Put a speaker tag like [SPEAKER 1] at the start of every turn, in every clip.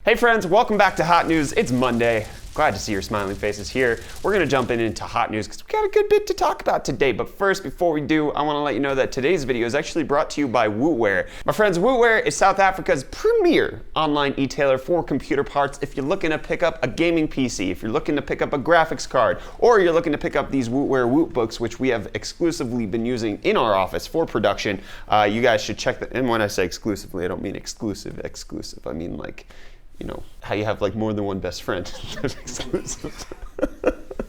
[SPEAKER 1] Hey friends, welcome back to Hot News. It's Monday. Glad to see your smiling faces here. We're gonna jump into hot news because we got a good bit to talk about today. But first, before we do, I wanna let you know that today's video is actually brought to you by Wootware. My friends, Wootware is South Africa's premier online e-tailer for computer parts. If you're looking to pick up a gaming PC, if you're looking to pick up a graphics card, or you're looking to pick up these Wootware Woot books, which we have exclusively been using in our office for production, you guys should check that. And when I say exclusively, I don't mean exclusive. I mean like, you know, how you have like more than one best friend. That's exclusive.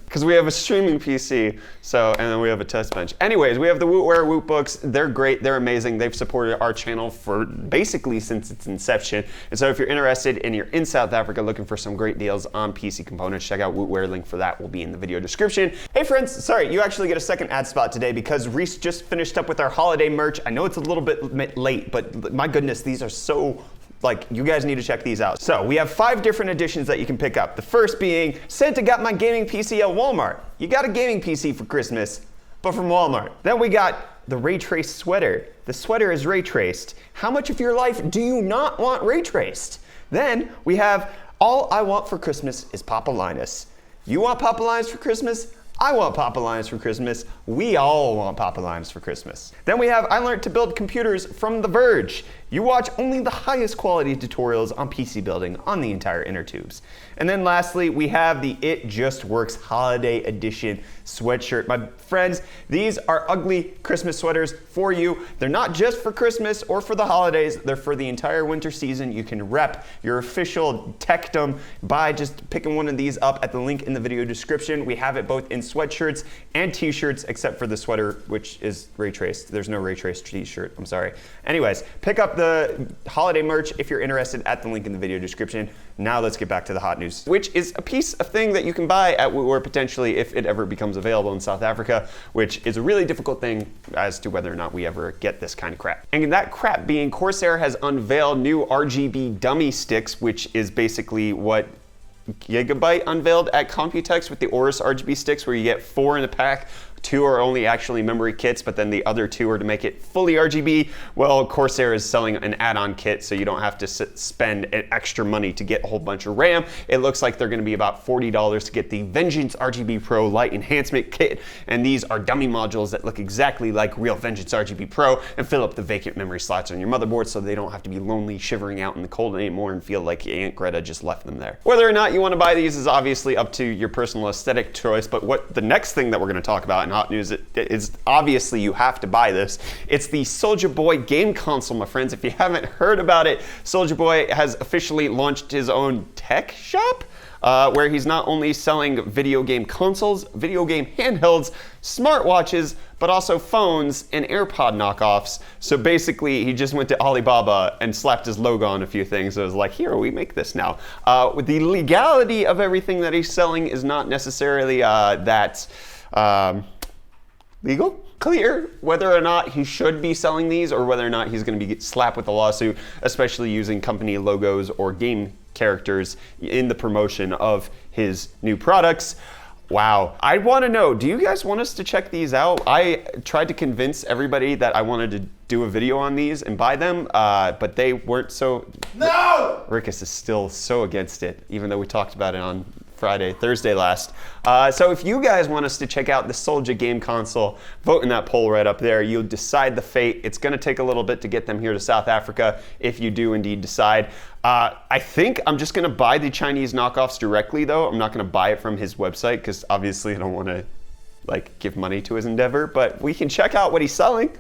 [SPEAKER 1] Because we have a streaming PC, and then we have a test bench. Anyways, we have the Wootware Woot books. They're great, they're amazing. They've supported our channel for basically since its inception. And so if you're interested and you're in South Africa looking for some great deals on PC components, check out Wootware. Link for that will be in the video description. Hey friends, sorry, you actually get a second ad spot today because Reece just finished up with our holiday merch. I know it's a little bit late, but my goodness, these are so you guys need to check these out. So we have 5 different editions that you can pick up. The first being, Santa got my gaming PC at Walmart. You got a gaming PC for Christmas, but from Walmart. Then we got the ray traced sweater. The sweater is ray traced. How much of your life do you not want ray traced? Then we have, all I want for Christmas is Papa Linus. You want Papa Linus for Christmas? I want Papa Linus for Christmas. We all want Papa Linus for Christmas. Then we have I Learned to Build Computers from The Verge. You watch only the highest quality tutorials on PC building on the entire inner tubes. And then lastly, we have the It Just Works Holiday Edition sweatshirt. My friends, these are ugly Christmas sweaters for you. They're not just for Christmas or for the holidays, they're for the entire winter season. You can rep your official techdom by just picking one of these up at the link in the video description. We have it both in sweatshirts and t-shirts, except for the sweater, which is ray traced. There's no ray traced t-shirt, I'm sorry. Anyways, pick up the holiday merch if you're interested at the link in the video description. Now let's get back to the hot news, which is a piece of thing that you can buy at Wootware potentially if it ever becomes available in South Africa, which is a really difficult thing as to whether or not we ever get this kind of crap. And that crap being, Corsair has unveiled new RGB dummy sticks, which is basically what Gigabyte unveiled at Computex with the Aorus RGB sticks, where you get 4 in a pack. 2 are only actually memory kits, but then the other 2 are to make it fully RGB. Well, Corsair is selling an add-on kit, so you don't have to spend extra money to get a whole bunch of RAM. It looks like they're gonna be about $40 to get the Vengeance RGB Pro Light Enhancement Kit, and these are dummy modules that look exactly like real Vengeance RGB Pro and fill up the vacant memory slots on your motherboard so they don't have to be lonely shivering out in the cold anymore and feel like Aunt Greta just left them there. Whether or not you wanna buy these is obviously up to your personal aesthetic choice, but what the next thing that we're gonna talk about in hot news is obviously you have to buy this. It's the Soulja Boy game console, my friends. If you haven't heard about it, Soulja Boy has officially launched his own tech shop, where he's not only selling video game consoles, video game handhelds, smartwatches, but also phones and AirPod knockoffs. So basically, he just went to Alibaba and slapped his logo on a few things. It was like, here, we make this now. With the legality of everything that he's selling is not necessarily legal? Clear whether or not he should be selling these or whether or not he's going to be slapped with a lawsuit, especially using company logos or game characters in the promotion of his new products. Wow. I want to know, do you guys want us to check these out? I tried to convince everybody that I wanted to do a video on these and buy them, but they weren't so... No! Rikus is still so against it, even though we talked about it on Thursday last. So if you guys want us to check out the Soulja game console, vote in that poll right up there. You'll decide the fate. It's gonna take a little bit to get them here to South Africa if you do indeed decide. I think I'm just gonna buy the Chinese knockoffs directly though. I'm not gonna buy it from his website because obviously I don't wanna give money to his endeavor, but we can check out what he's selling.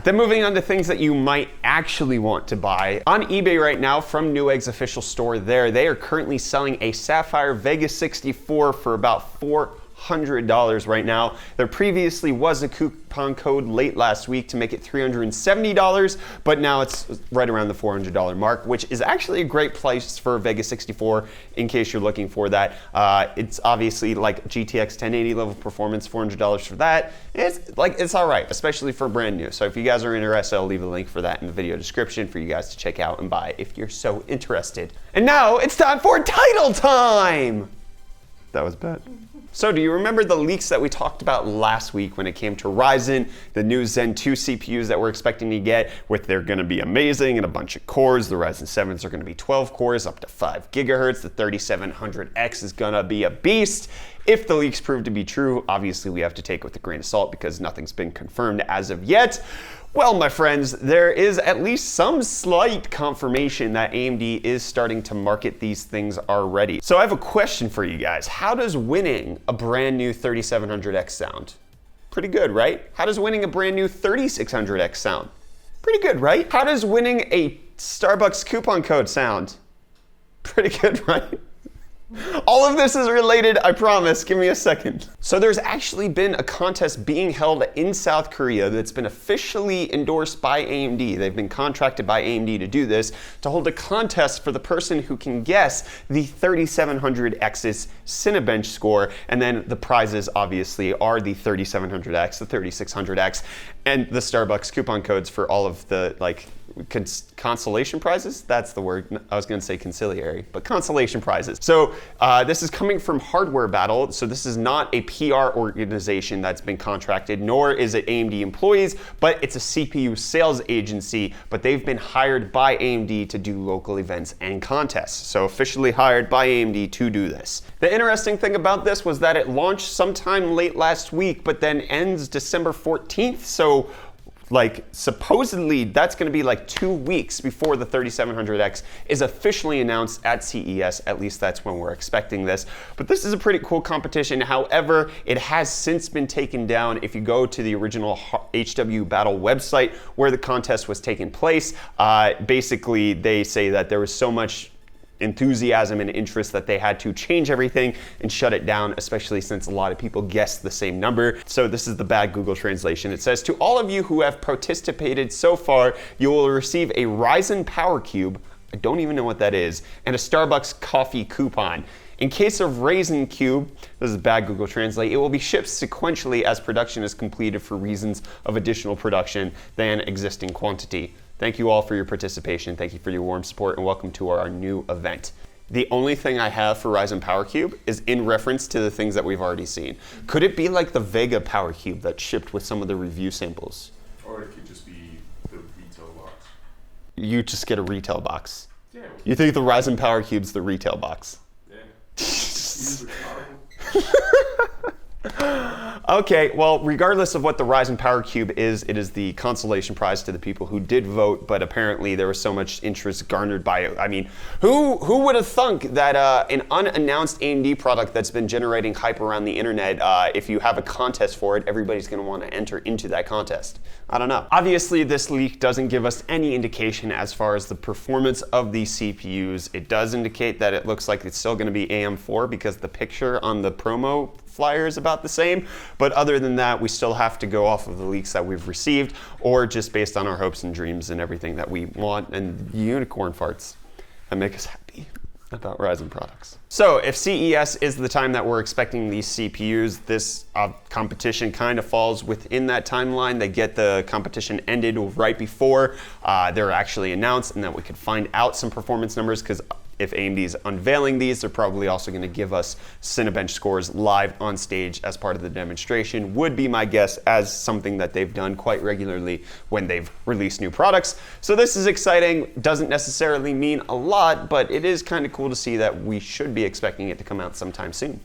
[SPEAKER 1] Then moving on to things that you might actually want to buy. On eBay right now, from Newegg's official store there, they are currently selling a Sapphire Vega 64 for about $400 right now. There previously was a coupon code late last week to make it $370, but now it's right around the $400 mark, which is actually a great price for a Vega 64 in case you're looking for that. It's obviously like GTX 1080 level performance, $400 for that. It's all right, especially for brand new. So if you guys are interested, I'll leave a link for that in the video description for you guys to check out and buy if you're so interested. And now it's time for title time! That was bad. So do you remember the leaks that we talked about last week when it came to Ryzen, the new Zen 2 CPUs that we're expecting to get, with they're going to be amazing and a bunch of cores. The Ryzen 7s are going to be 12 cores, up to 5 gigahertz. The 3700X is going to be a beast. If the leaks prove to be true, obviously we have to take it with a grain of salt because nothing's been confirmed as of yet. Well, my friends, there is at least some slight confirmation that AMD is starting to market these things already. So I have a question for you guys. How does winning a brand new 3700X sound? Pretty good, right? How does winning a brand new 3600X sound? Pretty good, right? How does winning a Starbucks coupon code sound? Pretty good, right? All of this is related, I promise. Give me a second. So there's actually been a contest being held in South Korea that's been officially endorsed by AMD. They've been contracted by AMD to do this, to hold a contest for the person who can guess the 3700X's Cinebench score. And then the prizes obviously are the 3700X, the 3600X, and the Starbucks coupon codes for all of the consolation prizes. That's the word. I was going to say conciliary, but consolation prizes. So this is coming from Hardware Battle. So this is not a PR organization that's been contracted, nor is it AMD employees, but it's a CPU sales agency, but they've been hired by AMD to do local events and contests. So officially hired by AMD to do this. The interesting thing about this was that it launched sometime late last week, but then ends December 14th. So supposedly that's going to be 2 weeks before the 3700X is officially announced at CES. At least that's when we're expecting this. But this is a pretty cool competition. However, it has since been taken down. If you go to the original HW Battle website where the contest was taking place, basically they say that there was so much enthusiasm and interest that they had to change everything and shut it down, especially since a lot of people guessed the same number. So this is the bad Google translation. It says, to all of you who have participated so far, you will receive a Ryzen Power Cube, I don't even know what that is, and a Starbucks coffee coupon. In case of Ryzen Cube, this is bad Google Translate, it will be shipped sequentially as production is completed for reasons of additional production than existing quantity. Thank you all for your participation. Thank you for your warm support, and welcome to our new event. The only thing I have for Ryzen Power Cube is in reference to the things that we've already seen. Could it be like the Vega Power Cube that shipped with some of the review samples?
[SPEAKER 2] Or it could just be the retail box.
[SPEAKER 1] You just get a retail box.
[SPEAKER 2] Yeah.
[SPEAKER 1] You think the Ryzen Power Cube's the retail box?
[SPEAKER 2] Yeah.
[SPEAKER 1] Okay, well, regardless of what the Ryzen Power Cube is, it is the consolation prize to the people who did vote, but apparently there was so much interest garnered by it. I mean, who would have thunk that an unannounced AMD product that's been generating hype around the internet, if you have a contest for it, everybody's going to want to enter into that contest? I don't know. Obviously, this leak doesn't give us any indication as far as the performance of these CPUs. It does indicate that it looks like it's still going to be AM4 because the picture on the promo flyer is about the same. But other than that, we still have to go off of the leaks that we've received, or just based on our hopes and dreams and everything that we want and unicorn farts that make us happy about Ryzen products. So if CES is the time that we're expecting these CPUs, this competition kind of falls within that timeline. They get the competition ended right before they're actually announced, and that we could find out some performance numbers, because if AMD is unveiling these, they're probably also going to give us Cinebench scores live on stage as part of the demonstration, would be my guess, as something that they've done quite regularly when they've released new products. So this is exciting. Doesn't necessarily mean a lot, but it is kind of cool to see that we should be expecting it to come out sometime soon.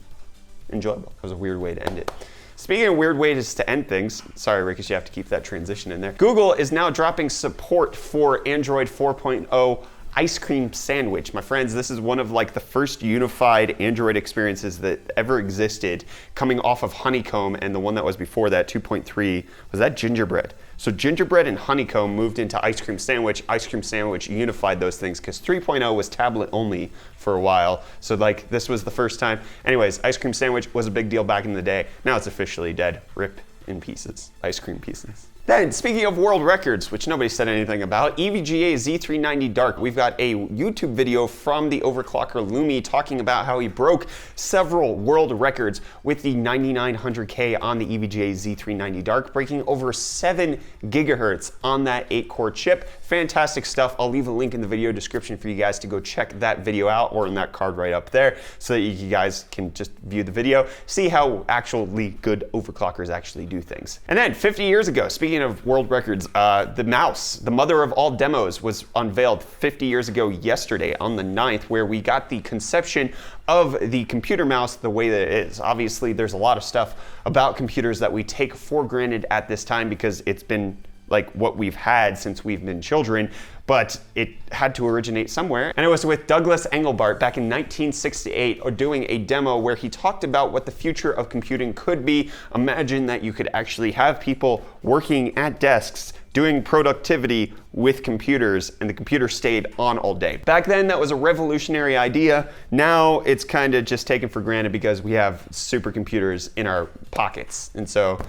[SPEAKER 1] Enjoyable. That was a weird way to end it. Speaking of weird ways to end things, sorry, Rikus, you have to keep that transition in there. Google is now dropping support for Android 4.0 Ice Cream Sandwich. My friends, this is one of the first unified Android experiences that ever existed, coming off of Honeycomb, and the one that was before that, 2.3, was that Gingerbread. So Gingerbread and Honeycomb moved into Ice Cream Sandwich. Ice Cream Sandwich unified those things, because 3.0 was tablet only for a while. So this was the first time. Anyways, Ice Cream Sandwich was a big deal back in the day. Now it's officially dead. Rip in pieces. Ice cream pieces. Then, speaking of world records, which nobody said anything about, EVGA Z390 Dark. We've got a YouTube video from the overclocker Lumi talking about how he broke several world records with the 9900K on the EVGA Z390 Dark, breaking over 7 gigahertz on that 8-core chip. Fantastic stuff. I'll leave a link in the video description for you guys to go check that video out, or in that card right up there, so that you guys can just view the video, see how actually good overclockers actually do things. And then 50 years ago, speaking of world records, the mouse, the mother of all demos, was unveiled 50 years ago yesterday on the 9th, where we got the conception of the computer mouse the way that it is. Obviously, there's a lot of stuff about computers that we take for granted at this time because it's been like what we've had since we've been children, but it had to originate somewhere. And it was with Douglas Engelbart back in 1968 doing a demo where he talked about what the future of computing could be. Imagine that you could actually have people working at desks doing productivity with computers, and the computer stayed on all day. Back then, that was a revolutionary idea. Now it's kind of just taken for granted because we have supercomputers in our pockets. And so,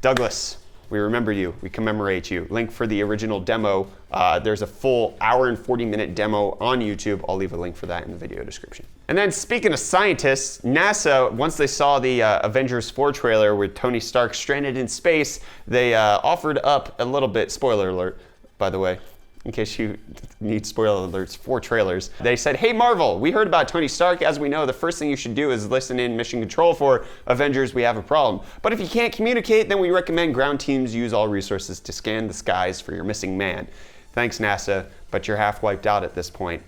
[SPEAKER 1] Douglas, we remember you, we commemorate you. Link for the original demo. There's a full hour and 40-minute demo on YouTube. I'll leave a link for that in the video description. And then speaking of scientists, NASA, once they saw the Avengers 4 trailer with Tony Stark stranded in space, they offered up a little bit, spoiler alert, by the way, in case you need spoiler alerts for trailers. They said, hey Marvel, we heard about Tony Stark. As we know, the first thing you should do is listen in Mission Control for Avengers, we have a problem. But if you can't communicate, then we recommend ground teams use all resources to scan the skies for your missing man. Thanks NASA, but you're half wiped out at this point.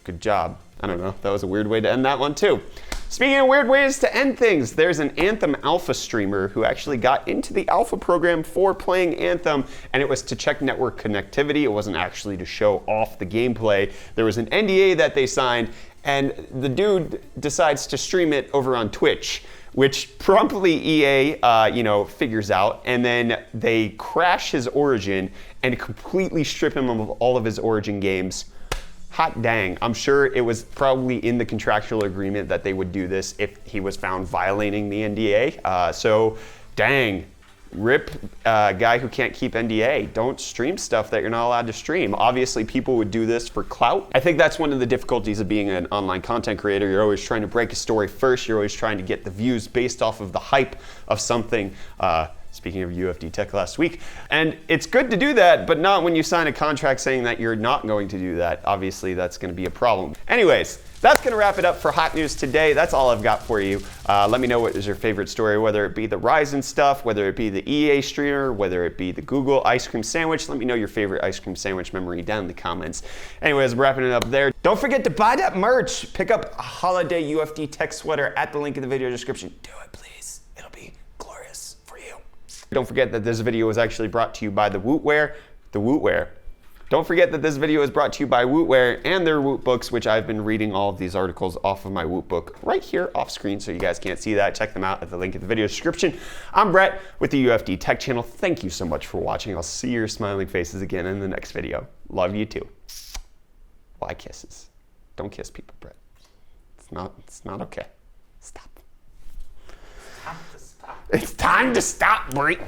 [SPEAKER 1] Good job. I don't know, that was a weird way to end that one too. Speaking of weird ways to end things, there's an Anthem alpha streamer who actually got into the alpha program for playing Anthem, and it was to check network connectivity. It wasn't actually to show off the gameplay. There was an NDA that they signed, and the dude decides to stream it over on Twitch, which promptly EA figures out, and then they crash his Origin and completely strip him of all of his Origin games. Hot dang, I'm sure it was probably in the contractual agreement that they would do this if he was found violating the NDA. So dang, rip guy who can't keep NDA. Don't stream stuff that you're not allowed to stream. Obviously people would do this for clout. I think that's one of the difficulties of being an online content creator. You're always trying to break a story first. You're always trying to get the views based off of the hype of something. Speaking of UFD Tech last week. And it's good to do that, but not when you sign a contract saying that you're not going to do that. Obviously, that's going to be a problem. Anyways, that's going to wrap it up for Hot News today. That's all I've got for you. Let me know what is your favorite story, whether it be the Ryzen stuff, whether it be the EA streamer, whether it be the Google ice cream sandwich. Let me know your favorite ice cream sandwich memory down in the comments. Anyways, I'm wrapping it up there. Don't forget to buy that merch. Pick up a holiday UFD Tech sweater at the link in the video description. Do it, please. It'll be glorious for you. Don't forget that this video was actually brought to you by the Wootware. Don't forget that this video is brought to you by Wootware and their Woot books, which I've been reading all of these articles off of my Woot book right here off screen, so you guys can't see that. Check them out at the link in the video description. I'm Brett with the UFD Tech channel. Thank you so much for watching. I'll see your smiling faces again in the next video. Love you too. Why kisses? Don't kiss people, Brett. It's not okay. Stop.
[SPEAKER 2] Time to stop.
[SPEAKER 1] It's time to stop, Brett.